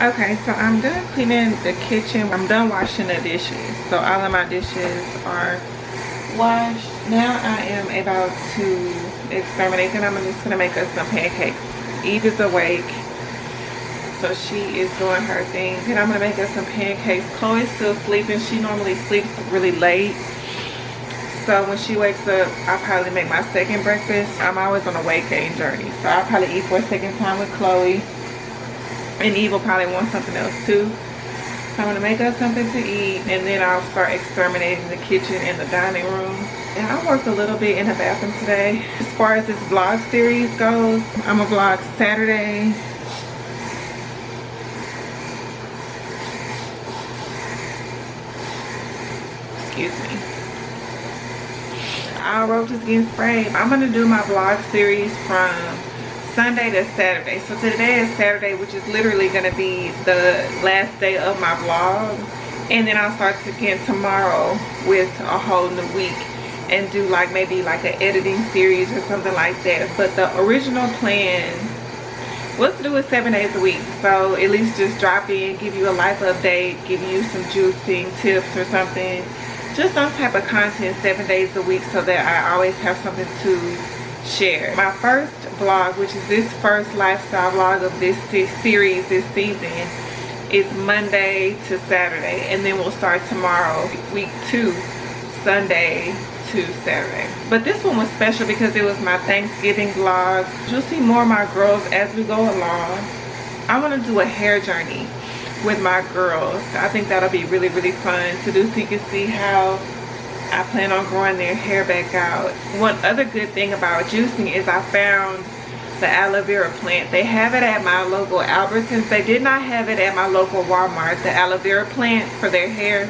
Okay, so I'm done cleaning the kitchen. I'm done washing the dishes. So all of my dishes are washed. Now I am about to exterminate, and I'm just gonna make us some pancakes. Eve is awake, so she is doing her thing. And I'm gonna make us some pancakes. Chloe's still sleeping. She normally sleeps really late. So when she wakes up, I'll probably make my second breakfast. I'm always on a weight gain journey. So I'll probably eat for a second time with Chloe. And Eve will probably want something else too. So I'm gonna make us something to eat, and then I'll start exterminating the kitchen and the dining room. And I worked a little bit in the bathroom today. As far as this vlog series goes, I'm gonna vlog Saturday. Excuse me. Our Roach is getting sprayed. I'm gonna do my vlog series from Sunday to Saturday. So today is Saturday, which is literally going to be the last day of my vlog, and then I'll start again tomorrow with a whole new week and do like maybe like an editing series or something like that. But the original plan was to do it 7 days a week, so at least just drop in, give you a life update, give you some juicing tips or something, just some type of content 7 days a week, so that I always have something to share. My first vlog, which is this first lifestyle vlog of this series, this season, is Monday to Saturday, and then we'll start tomorrow, week 2, Sunday to Saturday. But this one was special because it was my Thanksgiving vlog. You'll see more of my girls as we go along. I want to do a hair journey with my girls. I think that'll be really, really fun to do, so you can see how I plan on growing their hair back out. One other good thing about juicing is I found the aloe vera plant. They have it at my local Albertsons. They did not have it at my local Walmart, the aloe vera plant for their hair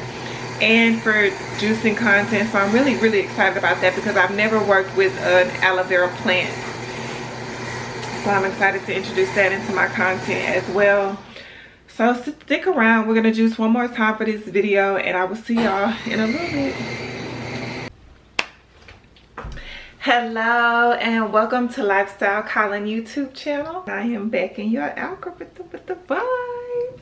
and for juicing content. So I'm really, really excited about that because I've never worked with an aloe vera plant. So I'm excited to introduce that into my content as well. So stick around. We're gonna juice one more time for this video, and I will see y'all in a little bit. Hello and welcome to Lifestyle Colin YouTube channel. I am back in your algorithm with the vibes.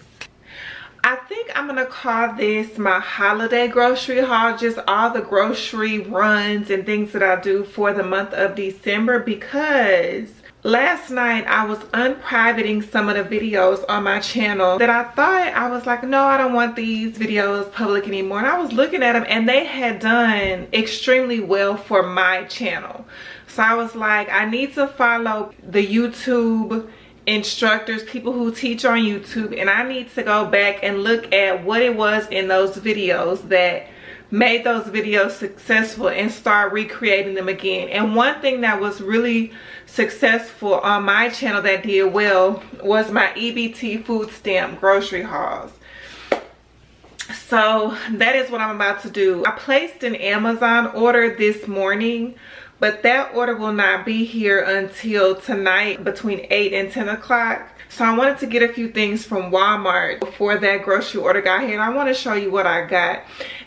I think I'm gonna call this my holiday grocery haul, just all the grocery runs and things that I do for the month of December, because last night I was unprivating some of the videos on my channel that I thought, I was like, no, I don't want these videos public anymore. And I was looking at them and they had done extremely well for my channel. So I was like, I need to follow the YouTube instructors, people who teach on YouTube, and I need to go back and look at what it was in those videos that made those videos successful and start recreating them again. And one thing that was really successful on my channel that did well was my EBT food stamp grocery hauls. So that is what I'm about to do. I placed an Amazon order this morning, but that order will not be here until tonight between 8 and 10 o'clock. So I wanted to get a few things from Walmart before that grocery order got here, and I want to show you what I got.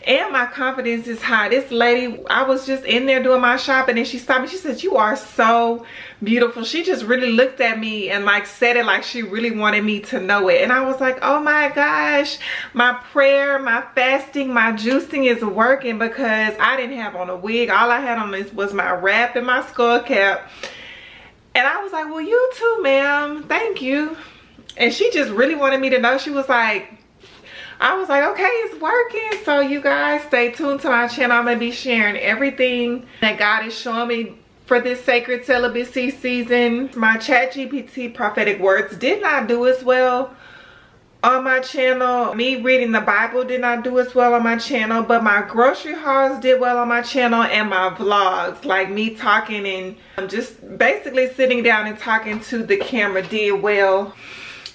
And my confidence is high. This lady, I was just in there doing my shopping, and she stopped me. She said, "You are so beautiful." She just really looked at me and like said it like she really wanted me to know it. And I was like, oh my gosh, my prayer, my fasting, my juicing is working, because I didn't have on a wig. All I had on was my wrap and my skull cap. And I was like, well, you too, ma'am. Thank you. And she just really wanted me to know. She was like, I was like, okay, it's working. So you guys stay tuned to my channel. I'm going to be sharing everything that God is showing me for this sacred celibacy season. My ChatGPT prophetic words did not do as well on my channel. Me reading the Bible did not do as well on my channel, but my grocery hauls did well on my channel, and my vlogs, like me talking and just basically sitting down and talking to the camera, did well.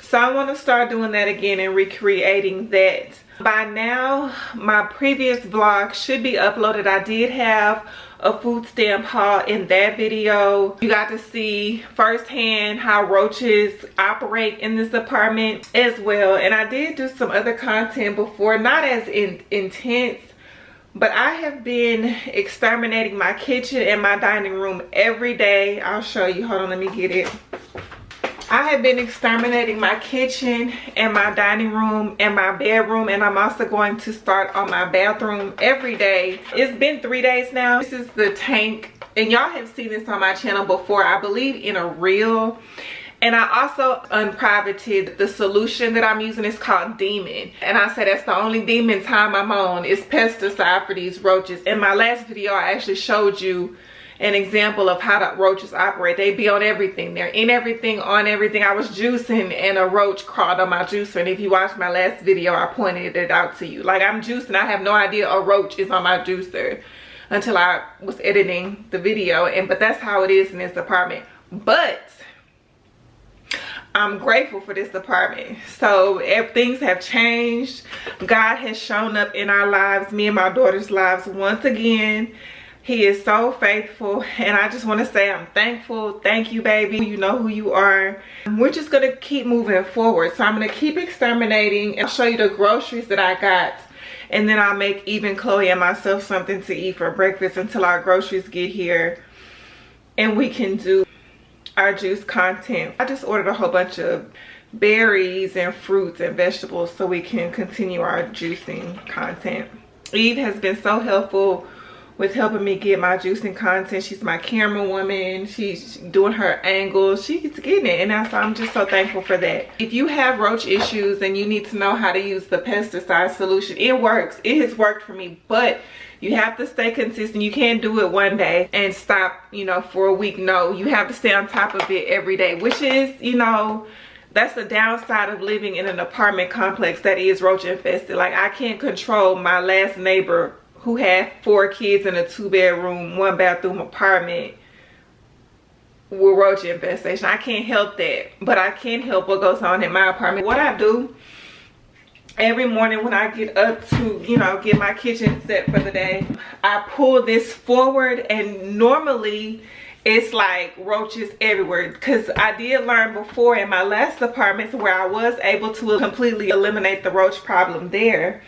So I want to start doing that again and recreating that. By now, my previous vlog should be uploaded. I did have a food stamp haul in that video. You got to see firsthand how roaches operate in this apartment as well. And I did do some other content before, not as intense, but I have been exterminating my kitchen and my dining room every day. I'll show you. Hold on, let me get it. I have been exterminating my kitchen and my dining room and my bedroom, and I'm also going to start on my bathroom every day. It's been 3 days now. This is the tank, and y'all have seen this on my channel before, I believe in a reel. And I also unprivated the solution that I'm using. It's called Demon. And I said that's the only demon time I'm on is pesticide for these roaches. In my last video, I actually showed you an example of how the roaches operate. They be on everything. They're in everything, on everything. I was juicing and a roach crawled on my juicer. And if you watched my last video, I pointed it out to you. Like, I'm juicing, I have no idea a roach is on my juicer until I was editing the video. But that's how it is in this apartment. But I'm grateful for this apartment. So if things have changed, God has shown up in our lives, me and my daughter's lives once again. He is so faithful, and I just want to say I'm thankful. Thank you, baby. You know who you are. We're just going to keep moving forward. So I'm going to keep exterminating and show you the groceries that I got. And then I'll make even Chloe and myself something to eat for breakfast until our groceries get here and we can do our juice content. I just ordered a whole bunch of berries and fruits and vegetables so we can continue our juicing content. Eve has been so helpful with helping me get my juicing content. She's my camera woman. She's doing her angles. She's getting it, and I'm just so thankful for that. If you have roach issues and you need to know how to use the pesticide solution, it works. It has worked for me, but you have to stay consistent. You can't do it one day and stop, you know, for a week. No, you have to stay on top of it every day, which is, you know, that's the downside of living in an apartment complex that is roach infested. Like, I can't control my last neighbor who had 4 kids in a 2-bedroom, 1-bathroom apartment with roach infestation. I can't help that, but I can help what goes on in my apartment. What I do every morning when I get up to, you know, get my kitchen set for the day, I pull this forward, and normally it's like roaches everywhere, because I did learn before in my last apartments where I was able to completely eliminate the roach problem there.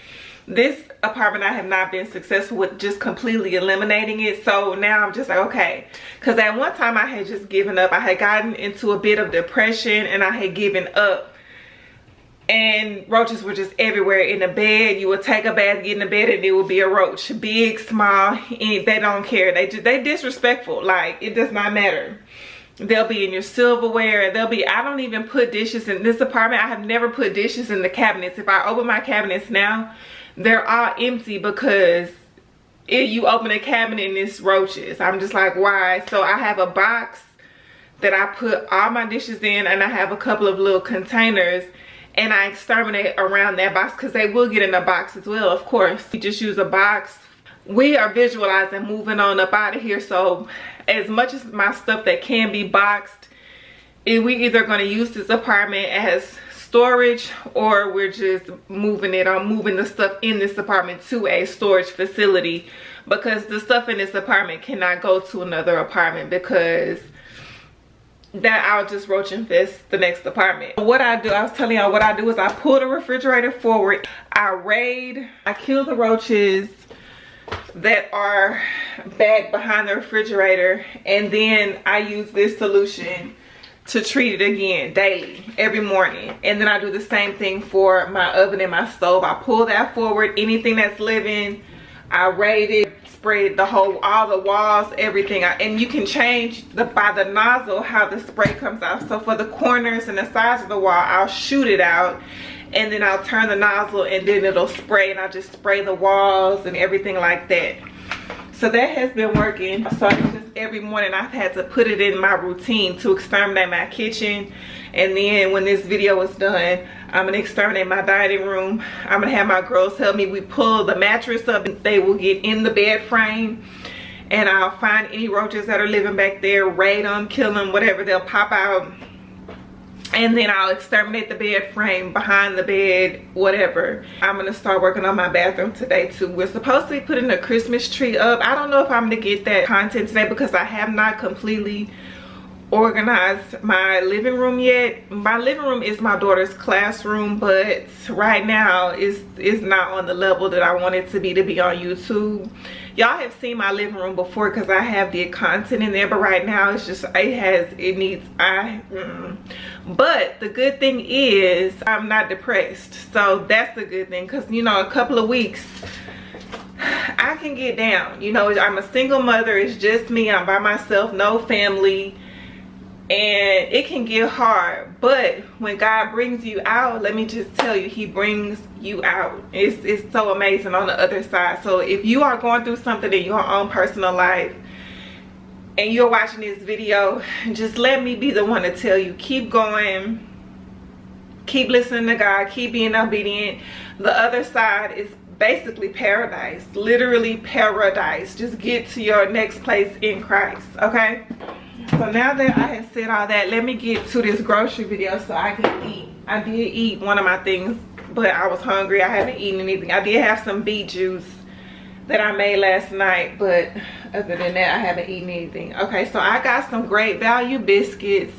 This apartment I have not been successful with just completely eliminating it. So now I'm just like, okay, because at one time I had just given up. I had gotten into a bit of depression and I had given up, and roaches were just everywhere in the bed. You would take a bath, get in the bed, and there would be a roach, big, small. They don't care. They disrespectful. Like, it does not matter. They'll be in your silverware. They'll be, I don't even put dishes in this apartment. I have never put dishes in the cabinets. If I open my cabinets now, they're all empty because you open a cabinet and it's roaches. I'm just like, why? So I have a box that I put all my dishes in, and I have a couple of little containers, and I exterminate around that box because they will get in the box as well, of course. You just use a box. We are visualizing moving on up out of here. So as much as my stuff that can be boxed, we either going to use this apartment as storage, or we're just moving it. I'm moving the stuff in this apartment to a storage facility, because the stuff in this apartment cannot go to another apartment, because that I'll just roach infest the next apartment. What I do, I was telling y'all, what I do is I pull the refrigerator forward, I raid, I kill the roaches that are back behind the refrigerator, and then I use this solution to treat it again daily, every morning. And then I do the same thing for my oven and my stove. I pull that forward, anything that's living, I raid it, spray the whole, all the walls, everything. And you can change by the nozzle how the spray comes out. So for the corners and the sides of the wall, I'll shoot it out, and then I'll turn the nozzle, and then it'll spray, and I just spray the walls and everything like that. So that has been working. So it's just every morning I've had to put it in my routine to exterminate my kitchen. And then when this video is done, I'm gonna exterminate my dining room. I'm gonna have my girls help me. We pull the mattress up, and they will get in the bed frame, and I'll find any roaches that are living back there, raid them, kill them, whatever, they'll pop out. And then I'll exterminate the bed frame, behind the bed, whatever. I'm gonna start working on my bathroom today too. We're supposed to be putting a Christmas tree up. I don't know if I'm gonna get that content today because I have not completely organized my living room yet. My living room is my daughter's classroom, but right now it's not on the level that I want it to be on YouTube. Y'all have seen my living room before because I have the content in there, but right now it's just, it needs, but the good thing is I'm not depressed. So that's the good thing, because you know, a couple of weeks I can get down. You know, I'm a single mother, it's just me, I'm by myself, no family, and it can get hard. But when God brings you out, let me just tell you, he brings you out. It's so amazing on the other side. So if you are going through something in your own personal life and you're watching this video, just let me be the one to tell you, keep going, keep listening to God, keep being obedient. The other side is basically paradise, literally paradise. Just get to your next place in Christ, okay? So now that I have said all that, let me get to this grocery video so I can eat. I did eat one of my things, but I was hungry. I haven't eaten anything. I did have some beet juice that I made last night, but other than that, I haven't eaten anything. Okay, so I got some Great Value biscuits.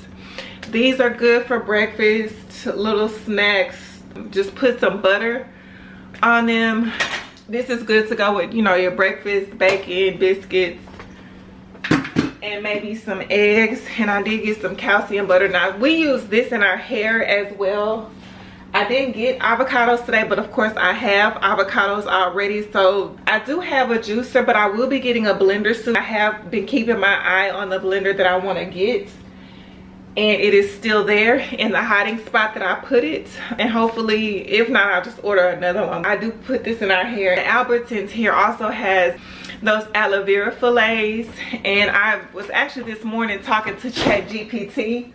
These are good for breakfast, little snacks. Just put some butter on them. This is good to go with, you know, your breakfast, bacon, biscuits, and maybe some eggs. And I did get some calcium butter. Now we use this in our hair as well. I didn't get avocados today, but of course I have avocados already, so I do have a juicer, but I will be getting a blender soon. I have been keeping my eye on the blender that I want to get, and it is still there in the hiding spot that I put it, and hopefully if not, I'll just order another one. I do put this in our hair. Albertsons here also has those aloe vera fillets, and I was actually this morning talking to ChatGPT,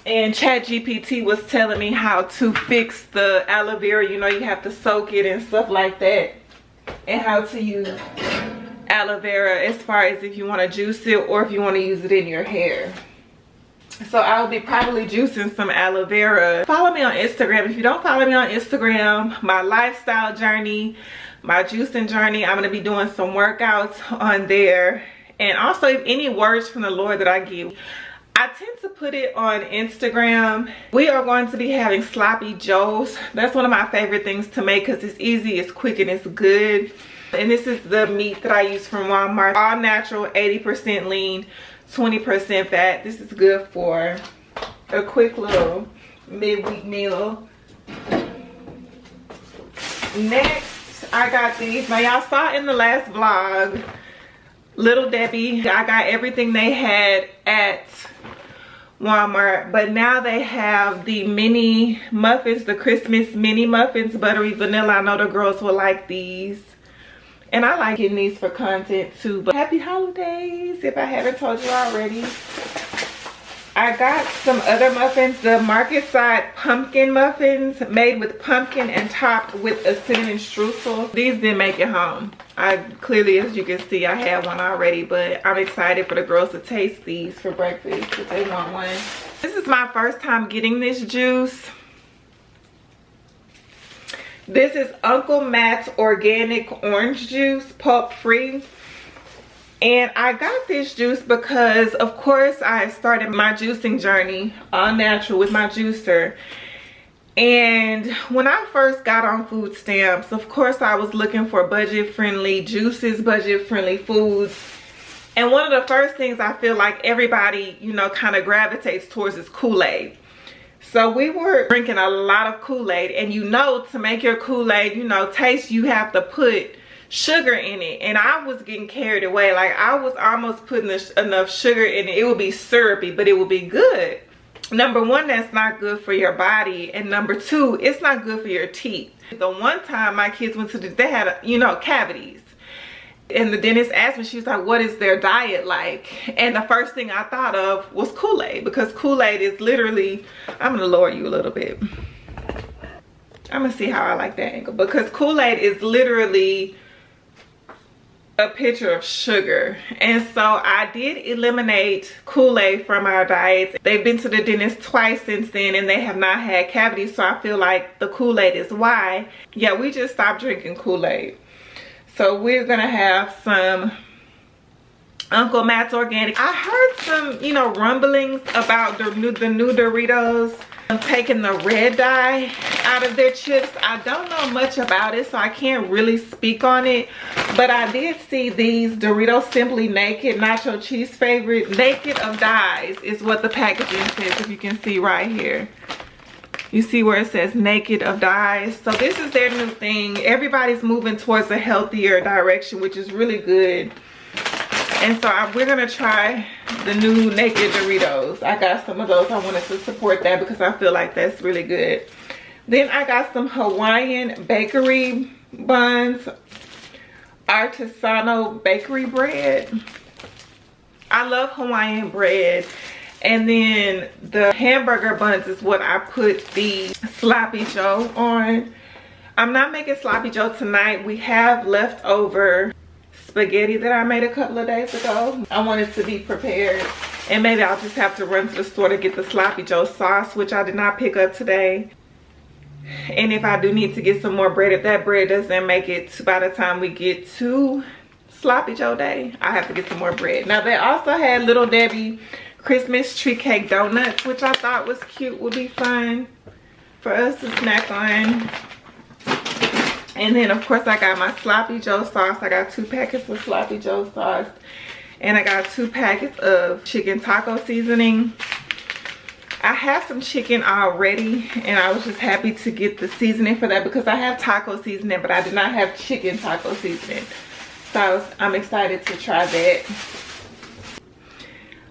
and ChatGPT was telling me how to fix the aloe vera. You know, you have to soak it and stuff like that, and how to use aloe vera as far as if you want to juice it or if you want to use it in your hair. So I'll be probably juicing some aloe vera. Follow me on Instagram. If you don't follow me on Instagram, my lifestyle journey, my juicing journey, I'm going to be doing some workouts on there. And also, if any words from the Lord that I give, I tend to put it on Instagram. We are going to be having sloppy joes. That's one of my favorite things to make because it's easy, it's quick, and it's good. And this is the meat that I use from Walmart. All natural, 80% lean, 20% fat. This is good for a quick little midweek meal. Next, I got these. Now y'all saw in the last vlog, Little Debbie. I got everything they had at Walmart, but now they have the mini muffins, the Christmas mini muffins, buttery vanilla. I know the girls will like these, and I like getting these for content too. But happy holidays if I haven't told you already. I got some other muffins, the Market Side pumpkin muffins, made with pumpkin and topped with a cinnamon streusel. These didn't make it home. I clearly, as you can see, I had one already, but I'm excited for the girls to taste these for breakfast if they want one. This is my first time getting this juice. This is Uncle Matt's organic orange juice, pulp free. And I got this juice because, of course, I started my juicing journey all natural with my juicer. And when I first got on food stamps, of course, I was looking for budget-friendly juices, budget-friendly foods. And one of the first things I feel like everybody, you know, kind of gravitates towards is Kool-Aid. So we were drinking a lot of Kool-Aid. And you know, to make your Kool-Aid, you know, taste, you have to put sugar in it, and I was getting carried away. Like, I was almost putting enough sugar in it. It would be syrupy, but it would be good. Number one, that's not good for your body, and number two, it's not good for your teeth. The one time my kids went to they had, you know, cavities, and the dentist asked me, she was like, what is their diet like? And the first thing I thought of was Kool-Aid, because Kool-Aid is literally, I'm gonna lower you a little bit. I'm gonna see how I like that angle, because Kool-Aid is literally a picture of sugar. And so I did eliminate Kool-Aid from our diets. They've been to the dentist twice since then, and they have not had cavities, so I feel like the Kool-Aid is why. Yeah, we just stopped drinking Kool-Aid. So we're gonna have some Uncle Matt's organic. I heard some, you know, rumblings about the new Doritos. I'm taking the red dye out of their chips. I don't know much about it, so I can't really speak on it. But I did see these Doritos Simply Naked Nacho Cheese Favorite. Naked of dyes is what the packaging says, if you can see right here. You see where it says naked of dyes. So this is their new thing. Everybody's moving towards a healthier direction, which is really good. And so we're gonna try the new naked Doritos. I got some of those. I wanted to support that because I feel like that's really good. Then I got some Hawaiian bakery buns, artisanal bakery bread. I love Hawaiian bread. And then the hamburger buns is what I put the sloppy joe on. I'm not making sloppy joe tonight. We have leftover spaghetti that I made a couple of days ago. I wanted to be prepared, and maybe I'll just have to run to the store to get the sloppy joe sauce, which I did not pick up today. And if I do need to get some more bread, if that bread doesn't make it by the time we get to sloppy joe day, I have to get some more bread. Now they also had Little Debbie Christmas tree cake donuts, which I thought was cute, would be fun for us to snack on. And then of course I got my sloppy joe sauce. I got 2 packets of sloppy joe sauce, and I got 2 packets of chicken taco seasoning. I have some chicken already, and I was just happy to get the seasoning for that because I have taco seasoning, but I did not have chicken taco seasoning. So I'm excited to try that.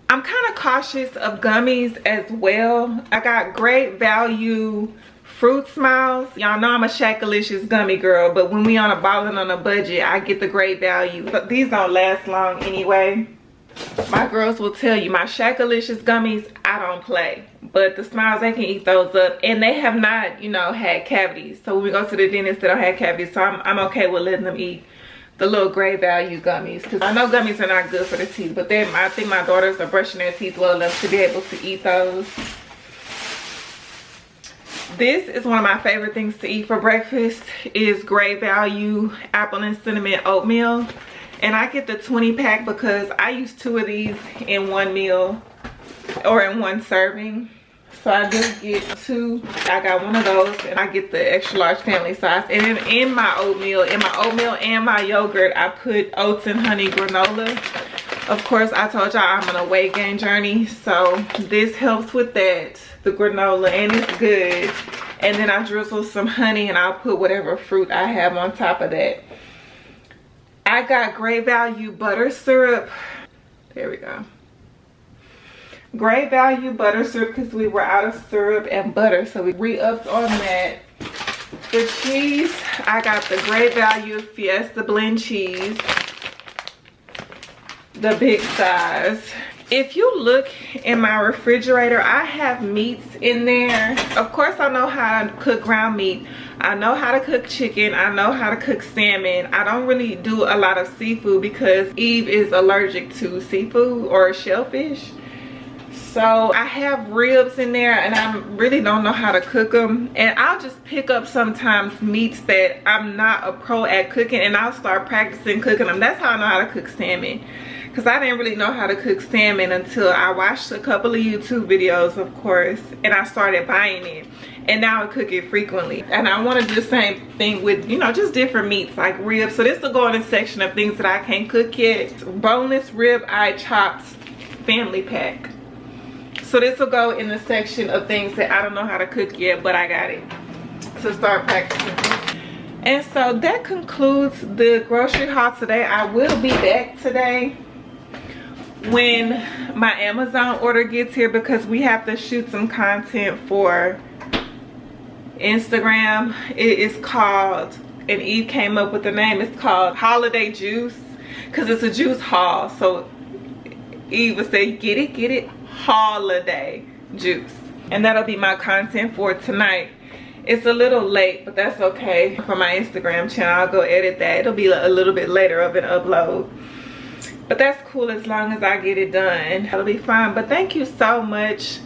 I'm kind of cautious of gummies as well. I got Great Value Fruit Smiles. Y'all know I'm a Shakalicious gummy girl, but when we on a ballin' on a budget, I get the Great Value. But these don't last long anyway. My girls will tell you, my Shakalicious gummies, I don't play. But the Smiles, they can eat those up. And they have not, you know, had cavities. So when we go to the dentist, they don't have cavities. So I'm okay with letting them eat the little Great Value gummies, because I know gummies are not good for the teeth, but I think my daughters are brushing their teeth well enough to be able to eat those. This is one of my favorite things to eat for breakfast, is Great Value apple and cinnamon oatmeal. And I get the 20 pack because I use 2 of these in one meal or in one serving. So I just get 2. I got 1 of those, and I get the extra large family size. And then in my oatmeal and my yogurt, I put oats and honey granola. Of course, I told y'all I'm on a weight gain journey, so this helps with that, the granola, and it's good. And then I drizzle some honey, and I'll put whatever fruit I have on top of that. I got Great Value butter syrup. There we go. Great Value butter syrup because we were out of syrup and butter, so we re-upped on that. For cheese, I got the Great Value Fiesta blend cheese, the big size. If you look in my refrigerator, I have meats in there. Of course, I know how to cook ground meat. I know how to cook chicken. I know how to cook salmon. I don't really do a lot of seafood because Eve is allergic to seafood or shellfish. So I have ribs in there, and I really don't know how to cook them. And I'll just pick up sometimes meats that I'm not a pro at cooking, and I'll start practicing cooking them. That's how I know how to cook salmon, because I didn't really know how to cook salmon until I watched a couple of YouTube videos, of course, and I started buying it. And now I cook it frequently. And I want to do the same thing with, you know, just different meats like ribs. So this will go in a section of things that I can't cook yet. Boneless rib eye chops family pack. So this will go in the section of things that I don't know how to cook yet, but I got it to start practicing. And so that concludes the grocery haul today. I will be back today when my Amazon order gets here, because we have to shoot some content for Instagram. It is called, and Eve came up with the name, it's called Holiday Juice, because it's a juice haul. So Eve would say, get it, holiday juice. And that'll be my content for tonight. It's a little late, but that's okay. For my Instagram channel, I'll go edit that. It'll be a little bit later of an upload, but that's cool as long as I get it done. It'll be fine. But thank you so much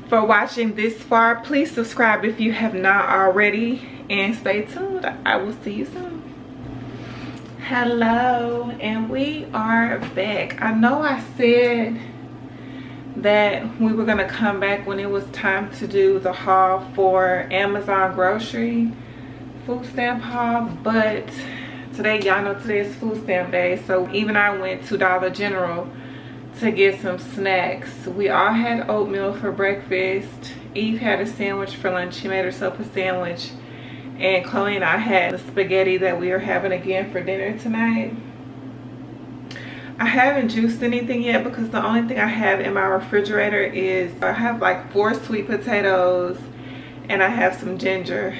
for watching this far. Please subscribe if you have not already, and stay tuned. I will see you soon. Hello, and we are back. I know I said that we were gonna come back when it was time to do the haul for Amazon grocery food stamp haul, but today, y'all know today is food stamp day, so even I went to Dollar General to get some snacks. We all had oatmeal for breakfast. Eve had a sandwich for lunch. She made herself a sandwich, and Chloe and I had the spaghetti that we are having again for dinner tonight. I haven't juiced anything yet because the only thing I have in my refrigerator is I have like 4 sweet potatoes and I have some ginger.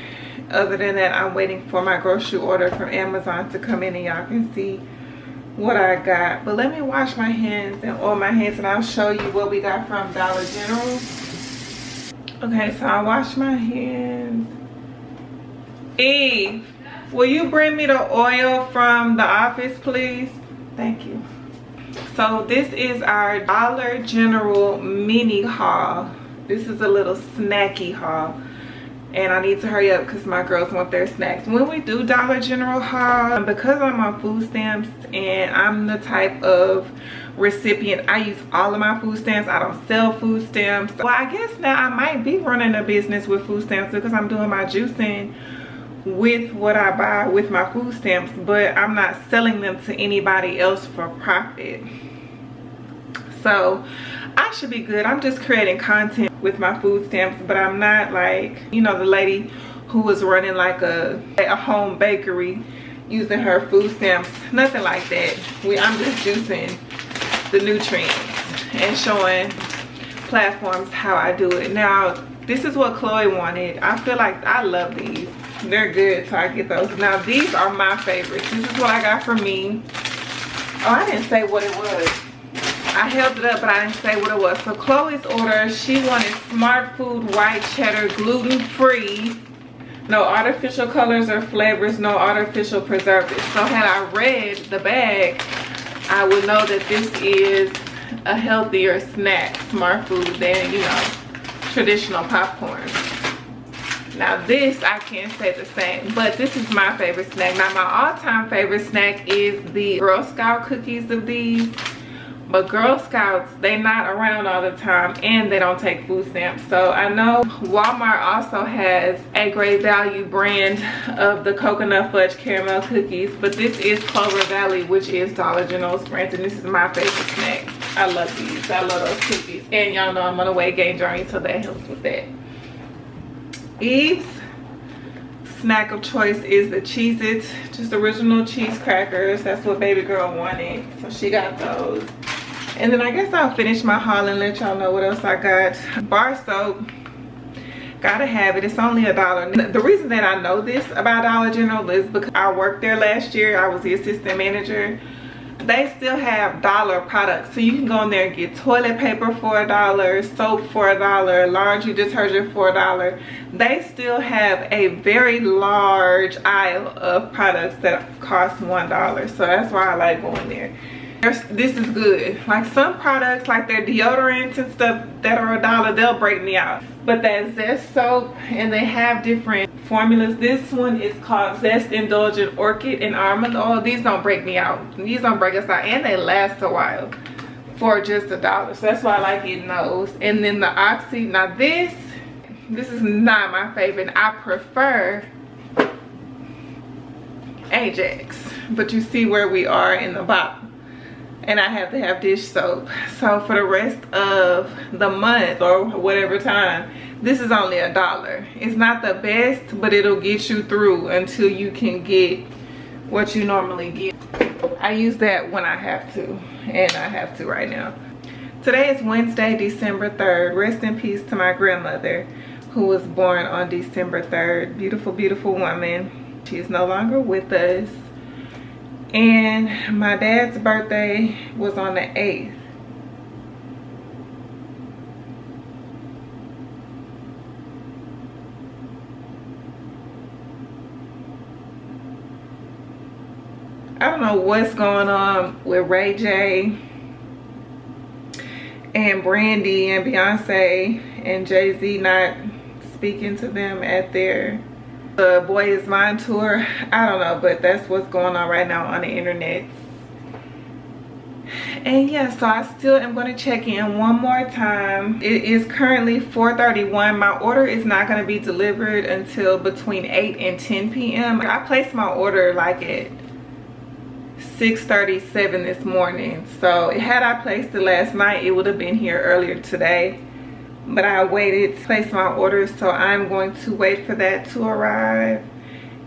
Other than that, I'm waiting for my grocery order from Amazon to come in and y'all can see what I got. But let me wash my hands and oil my hands and I'll show you what we got from Dollar General. Okay, so I washed my hands. Eve, will you bring me the oil from the office, please? Thank you. So this is our Dollar General mini haul. This is a little snacky haul. And I need to hurry up because my girls want their snacks. When we do Dollar General haul, because I'm on food stamps and I'm the type of recipient, I use all of my food stamps. I don't sell food stamps. Well, I guess now I might be running a business with food stamps because I'm doing my juicing with what I buy with my food stamps, but I'm not selling them to anybody else for profit. So I should be good. I'm just creating content with my food stamps, but I'm not like, you know, the lady who was running like a home bakery using her food stamps. Nothing like that. I'm just juicing the nutrients and showing platforms how I do it. Now, this is what Chloe wanted. I feel like I love these. They're good, so I get those. Now, these are my favorites. This is what I got for me. Oh, I didn't say what it was. I held it up, but I didn't say what it was. So Chloe's order, she wanted Smart Food white cheddar, gluten-free, no artificial colors or flavors, no artificial preservatives. So had I read the bag, I would know that this is a healthier snack, Smart Food, than, you know, traditional popcorn. Now this, I can't say the same, but this is my favorite snack. Now my all-time favorite snack is the Girl Scout cookies of these. But Girl Scouts, they're not around all the time and they don't take food stamps. So I know Walmart also has a great value brand of the coconut fudge caramel cookies, but this is Clover Valley, which is Dollar General's brand, and this is my favorite snack. I love these. I love those cookies. And y'all know I'm on a weight gain journey, so that helps with that. Eve's snack of choice is the Cheez-Its, just original cheese crackers. That's what baby girl wanted, so she got those. And then I guess I'll finish my haul and let y'all know what else I got. Bar soap, gotta have it. It's only $1. The reason that I know this about Dollar General is because I worked there last year. I was the assistant manager. They still have dollar products, so you can go in there and get toilet paper for $1, soap for $1, laundry detergent for $1. They still have a very large aisle of products that cost $1, so that's why I like going there. This is good. Like some products, like their deodorants and stuff that are $1, they'll break me out. But that Zest soap, and they have different formulas. This one is called Zest Indulgent Orchid and Almond Oil. These don't break me out. These don't break us out, and they last a while for just $1. So that's why I like getting those. And then the Oxy. Now this is not my favorite. I prefer Ajax, but you see where we are in the bottom. And I have to have dish soap. So for the rest of the month or whatever time, this is only $1. It's not the best, but it'll get you through until you can get what you normally get. I use that when I have to, and I have to right now. Today is Wednesday, December 3rd. Rest in peace to my grandmother, who was born on December 3rd. Beautiful, beautiful woman. She is no longer with us. And my dad's birthday was on the 8th. I don't know what's going on with Ray J and Brandy and Beyonce and Jay-Z not speaking to them at their The Boy Is Mine tour. I don't know, but that's what's going on right now on the internet. And yeah, so I still am going to check in one more time. It is currently 4:31. My order is not going to be delivered until between 8 and 10 p.m. I placed my order like at 6:37 this morning. So had I placed it last night, it would have been here earlier today. But I waited to place my order, so I'm going to wait for that to arrive.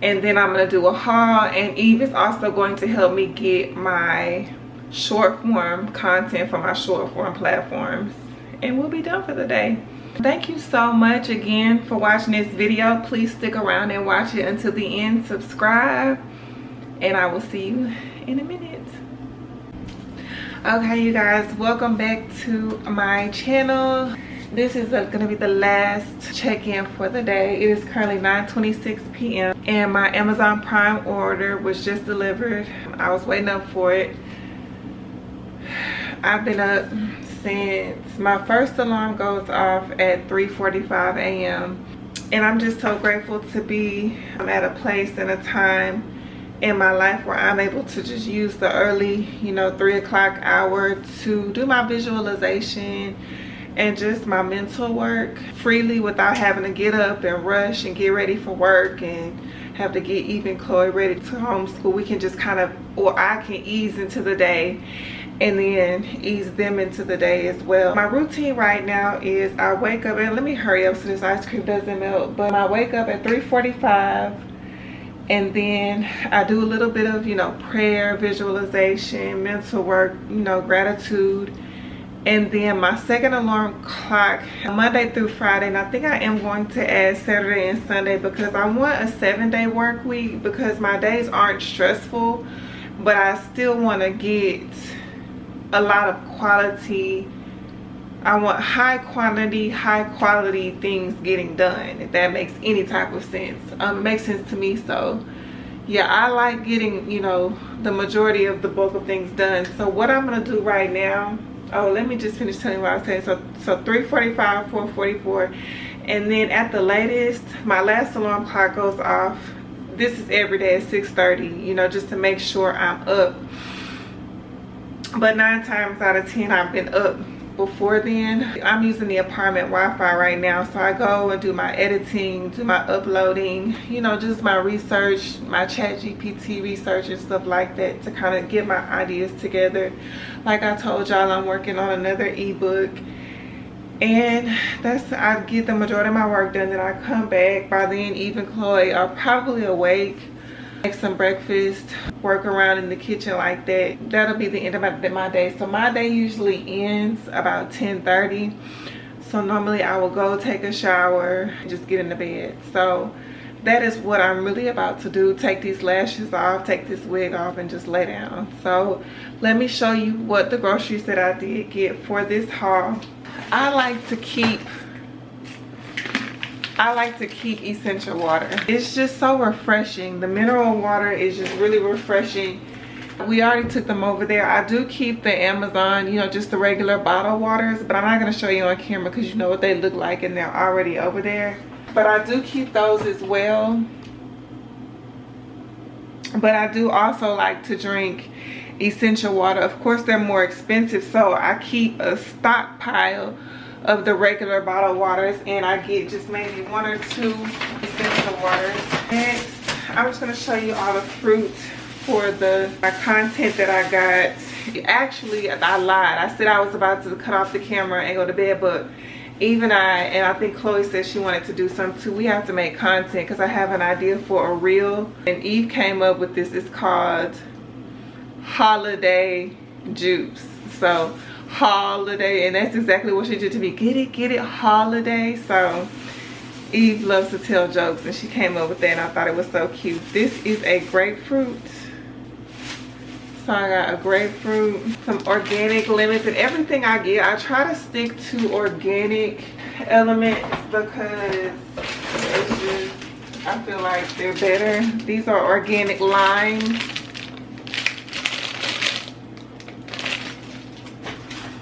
And then I'm going to do a haul. And Eve is also going to help me get my short form content for my short form platforms. And we'll be done for the day. Thank you so much again for watching this video. Please stick around and watch it until the end. Subscribe. And I will see you in a minute. Okay, you guys, welcome back to my channel. This is gonna be the last check-in for the day. It is currently 9:26 p.m. and my Amazon Prime order was just delivered. I was waiting up for it. I've been up since my first alarm goes off at 3:45 a.m. and I'm just so grateful to be at a place and a time in my life where I'm able to just use the early, 3 o'clock hour to do my visualization and just my mental work freely without having to get up and rush and get ready for work and have to get Eve and Chloe ready to homeschool. We can just kind of, or I can ease into the day and then ease them into the day as well. My routine right now is I wake up, and let me hurry up so this ice cream doesn't melt, but I wake up at 3:45 and then I do a little bit of, prayer, visualization, mental work, gratitude. And then my second alarm clock Monday through Friday, and I think I am going to add Saturday and Sunday because I want a 7-day work week because my days aren't stressful, but I still want to get a lot of quality. I want high quality things getting done, if that makes any type of sense. It makes sense to me. So yeah, I like getting, the majority of the bulk of things done. So what I'm going to do right now, oh, let me just finish telling you what I was saying. So 3:45, 4:44, and then at the latest, my last alarm clock goes off. This is every day at 6:30, just to make sure I'm up. But 9 times out of 10, I've been up before then. I'm using the apartment Wi-Fi right now, so I go and do my editing, do my uploading, just my research, my ChatGPT research and stuff like that to kind of get my ideas together. Like I told y'all, I'm working on another ebook, and I get the majority of my work done. Then I come back. By then, Eve and Chloe are probably awake. Make some breakfast, work around in the kitchen like that. That'll be the end of my day. So my day usually ends about 10:30. So normally I will go take a shower and just get in the bed. So that is what I'm really about to do. Take these lashes off, take this wig off, and just lay down. So let me show you what the groceries that I did get for this haul. I like to keep essential water. It's just so refreshing. The mineral water is just really refreshing. We already took them over there. I do keep the Amazon, just the regular bottled waters, but I'm not going to show you on camera because you know what they look like and they're already over there. But I do keep those as well. But I do also like to drink essential water. Of course, they're more expensive, so I keep a stockpile of the regular bottled waters, and I get just maybe 1 or 2 essential waters. Next, I'm just going to show you all the fruit for my content that I got. Actually, I lied. I said I was about to cut off the camera and go to bed, but Eve and I think Chloe said she wanted to do some too. We have to make content because I have an idea for a reel, and Eve came up with this. It's called Holiday Juice. So holiday, and that's exactly what she did to me. Get it, holiday. So Eve loves to tell jokes, and she came up with that, and I thought it was so cute. This is a grapefruit. So I got a grapefruit, some organic lemons, and everything I get, I try to stick to organic elements because it's just, I feel like they're better. These are organic limes.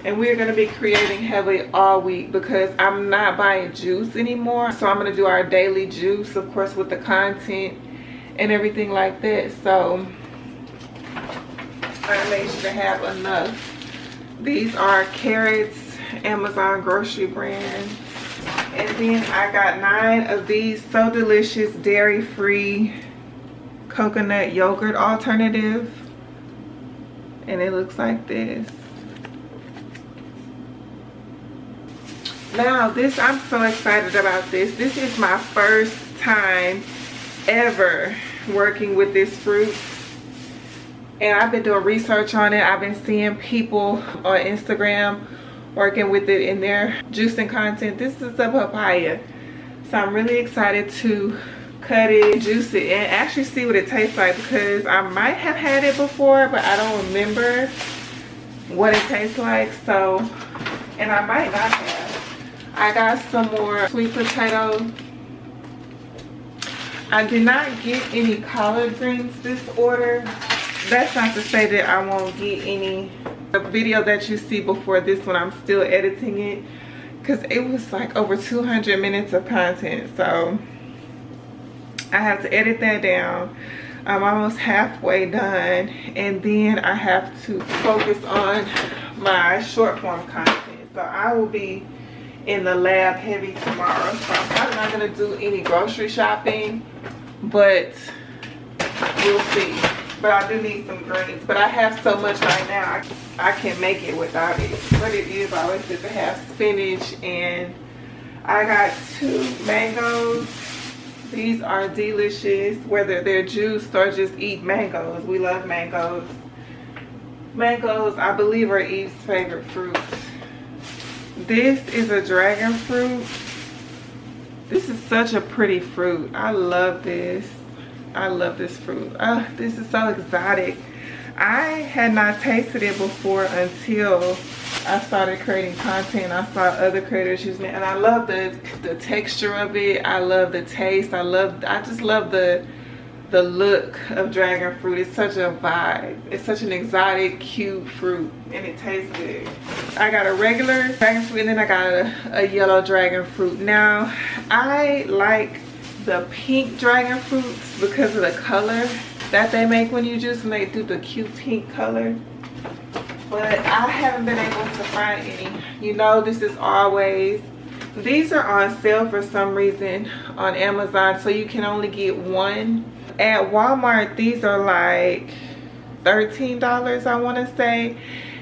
And we're going to be creating heavily all week because I'm not buying juice anymore. So I'm going to do our daily juice, of course, with the content and everything like that. So I made sure to have enough These are carrots, Amazon grocery brand. And then I got 9 of these So Delicious dairy-free coconut yogurt alternative. And it looks like this. Now this, I'm so excited about this. This is my first time ever working with this fruit. And I've been doing research on it. I've been seeing people on Instagram working with it in their juicing content. This is a papaya. So I'm really excited to cut it, juice it, and actually see what it tastes like, because I might have had it before, but I don't remember what it tastes like. So, and I might not have. I got some more sweet potato. I did not get any collard greens this order. That's not to say that I won't get any. The video that you see before this one, I'm still editing it because it was like over 200 minutes of content. So I have to edit that down. I'm almost halfway done, and then I have to focus on my short form content. So I will be in the lab heavy tomorrow. So I'm probably not going to do any grocery shopping, but we'll see. But I do need some greens. But I have so much right now, I can't make it without it. But it is always good to have spinach. And I got 2 mangoes. These are delicious, whether they're juiced or just eat mangoes. We love mangoes. Mangoes, I believe, are Eve's favorite fruit. This is a dragon fruit. This is such a pretty fruit. I love this. I love this fruit. Oh, this is so exotic. I had not tasted it before until I started creating content. I saw other creators using it, and I love the texture of it. I love the taste. I just love the look of dragon fruit. It's such a vibe. It's such an exotic, cute fruit, and it tastes good. I got a regular dragon fruit, and then I got a yellow dragon fruit. Now, I like the pink dragon fruits because of the color that they make when you juice, and they do the cute pink color. But I haven't been able to find any. You know, this is always, these are on sale for some reason on Amazon, so you can only get one. At Walmart, these are like $13, I want to say.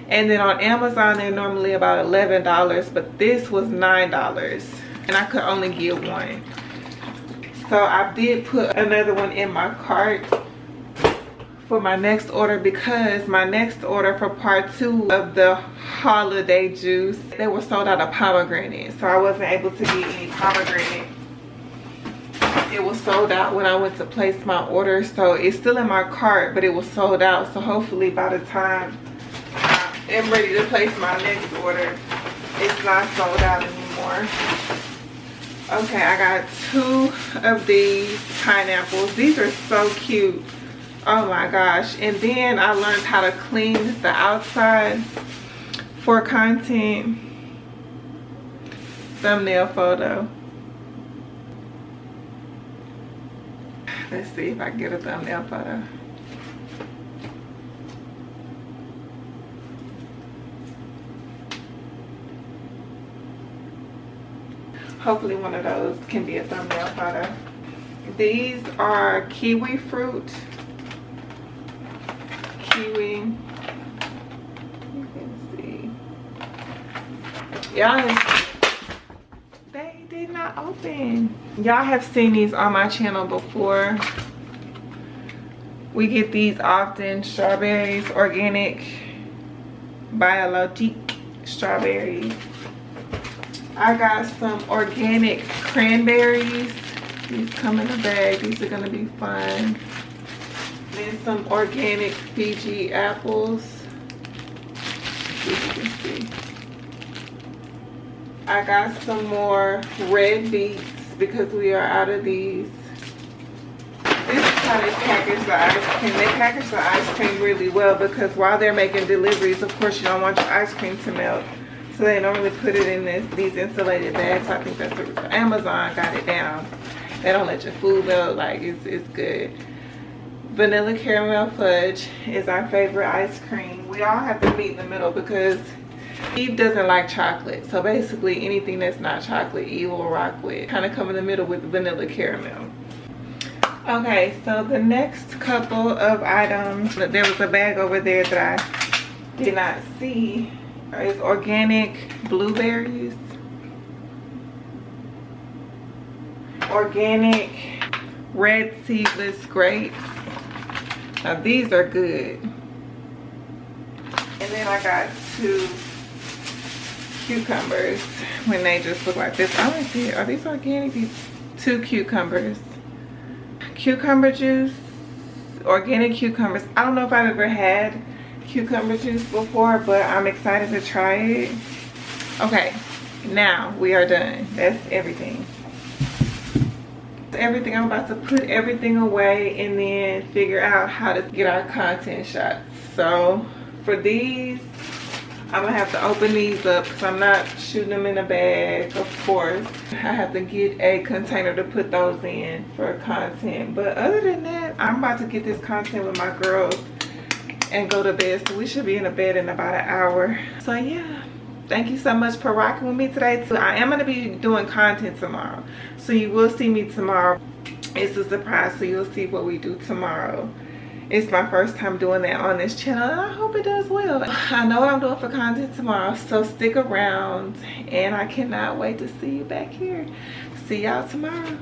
And then on Amazon, they're normally about $11, but this was $9, and I could only get one. So I did put another one in my cart for my next order, because my next order for part 2 of the holiday juice, they were sold out of pomegranate. So I wasn't able to get any pomegranate. It was sold out when I went to place my order. So it's still in my cart, but it was sold out. So hopefully by the time I am ready to place my next order, it's not sold out anymore. Okay, I got 2 of these pineapples. These are so cute. Oh my gosh. And then I learned how to clean the outside for content. Thumbnail photo. Let's see if I can get a thumbnail photo. Hopefully one of those can be a thumbnail photo. These are kiwi fruit. Kiwi. You can see. Y'all, they did not open. Y'all have seen these on my channel before. We get these often. Strawberries, organic, biologic strawberries. I got some organic cranberries. These come in a bag. These are gonna be fun. Then some organic Fiji apples. See if you can see. I got some more red beets because we are out of these. This is how they package the ice cream. They package the ice cream really well, because while they're making deliveries, of course you don't want your ice cream to melt. So they normally put it in these insulated bags. I think that's what Amazon got it down. They don't let your food melt. Like, it's good. Vanilla caramel fudge is our favorite ice cream. We all have to meet in the middle because Eve doesn't like chocolate, so basically anything that's not chocolate Eve will rock with. Kind of come in the middle with vanilla caramel. Okay, so the next couple of items, there was a bag over there that I did not see. It's organic blueberries, organic red seedless grapes. Now these are good. And then I got 2 cucumbers when they just look like this. I don't see it. Are these organic? These 2 cucumbers. Cucumber juice, organic cucumbers. I don't know if I've ever had cucumber juice before, but I'm excited to try it. Okay, now we are done. That's everything. Everything. I'm about to put everything away and then figure out how to get our content shots. So for these, I'm gonna have to open these up because I'm not shooting them in a bag, of course. I have to get a container to put those in for content. But other than that, I'm about to get this content with my girls and go to bed. So we should be in the bed in about an hour. So yeah, thank you so much for rocking with me today too. I am gonna be doing content tomorrow, so you will see me tomorrow. It's a surprise, so you'll see what we do tomorrow. It's my first time doing that on this channel, and I hope it does well. I know what I'm doing for content tomorrow, so stick around, and I cannot wait to see you back here. See y'all tomorrow.